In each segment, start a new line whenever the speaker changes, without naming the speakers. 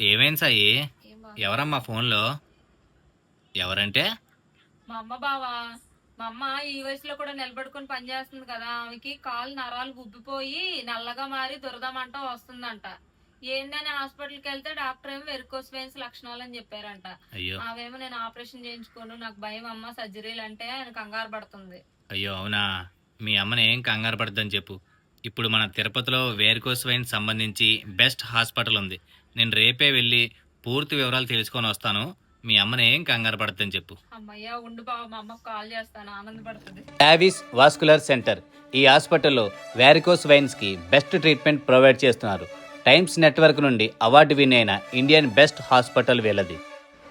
ఏమైంది సాయి?
ఏం బా
ఎవరమ్మా ఫోన్లో? ఎవరంటే?
మా అమ్మ బావా. మా అమ్మ ఈ వయసులో కూడా నిలబడుకొని పనిచేస్తుంది కదా, ఆమెకి కాలు నరాలు ఉబ్బిపోయి నల్లగా మారి దురదమంట వస్తుందంట. ఏంటని హాస్పిటల్కి వెళ్తే డాక్టర్ ఏమో వెరికోస్ వెయిన్స్ లక్షణాలు అని చెప్పారంట.
అయ్యో
ఆవేమో నేను ఆపరేషన్ చేయించుకోను, నాకు భయం అమ్మ సర్జరీలు అంటే ఆయన కంగారు పడుతుంది.
అయ్యో అవునా? మీ అమ్మని ఏం కంగారు పడద్దని చెప్పు. ఇప్పుడు మన తిరుపతిలో వేరికోస్ వైన్ సంబంధించి బెస్ట్ హాస్పిటల్ ఉంది. నేను రేపే వెళ్ళి పూర్తి వివరాలు తెలుసుకొని వస్తాను. మీ అమ్మని ఏం కంగారు పడద్దని చెప్పు.
అమ్మయ్య ఉండు బావ, మా అమ్మకు కాల్ చేస్తాను, ఆనందపడుతుంది.
యావిస్ వాస్కులర్ సెంటర్. ఈ హాస్పిటల్లో వ్యారికోస్ వైన్స్కి బెస్ట్ ట్రీట్మెంట్ ప్రొవైడ్ చేస్తున్నారు. టైమ్స్ నెట్వర్క్ నుండి అవార్డు విన్ అయిన ఇండియన్ బెస్ట్ హాస్పిటల్ వీళ్ళది.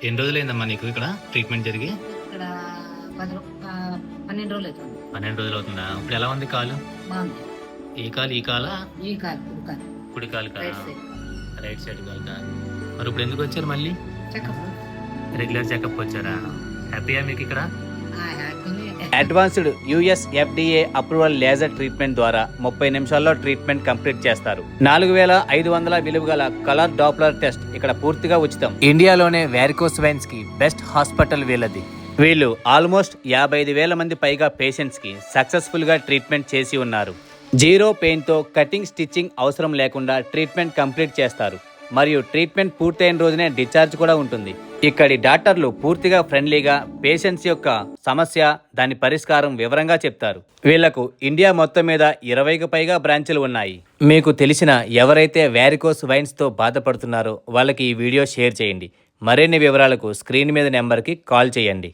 ఎన్ని రోజులైందమ్మా నీకు ఇక్కడ ట్రీట్మెంట్ జరిగి?
ఇక్కడ 12 రోజులు అవుతుంది.
12 రోజులు అవుతుందా? ఇప్పుడు ఎలా ఉంది కాలు?
బాగుంది.
ఈ కాలు ఈ కాలా?
ఈ కాదు కుడి కాదు,
కుడి కాలు కాలా?
Right side.
రైట్ సైడ్ కాలు కా. మరి ఇప్పుడు ఎందుకు వచ్చారు మళ్ళీ?
చెకప్.
రెగ్యులర్ చెకప్ వచ్చారా? హ్యాపీయా మీకు ఇక్కడ?
హ్యాపీనే.
Advanced US FDA approval laser treatment ద్వారా 30 నిమిషాల్లో ట్రీట్మెంట్ కంప్లీట్ చేస్తారు. 4500 విలువ గల కలర్ డాప్లర్ టెస్ట్ ఇక్కడ పూర్తిగా ఉచితం. ఇండియాలోనే వ్యారికోస్ వైన్స్ కి బెస్ట్ హాస్పిటల్ వీళ్ళది. వీళ్ళు ఆల్మోస్ట్ 55,000 మంది పైగా పేషెంట్స్ కి సక్సెస్ఫుల్ గా ట్రీట్మెంట్ చేసి ఉన్నారు. జీరో పెయిన్ తో కటింగ్ స్టిచ్చింగ్ అవసరం లేకుండా ట్రీట్మెంట్ కంప్లీట్ చేస్తారు. మరియు ట్రీట్మెంట్ పూర్తయిన రోజునే డిశ్చార్జ్ కూడా ఉంటుంది. ఇక్కడి డాక్టర్లు పూర్తిగా ఫ్రెండ్లీగా పేషెంట్స్ యొక్క సమస్య, దాని పరిష్కారం వివరంగా చెప్తారు. వీళ్లకు ఇండియా మొత్తం మీద 20కి పైగా బ్రాంచులు ఉన్నాయి. మీకు తెలిసిన ఎవరైతే వ్యారికోస్ వైన్స్ తో బాధపడుతున్నారో వాళ్ళకి ఈ వీడియో షేర్ చేయండి. మరిన్ని వివరాలకు స్క్రీన్ మీద నెంబర్కి కాల్ చేయండి.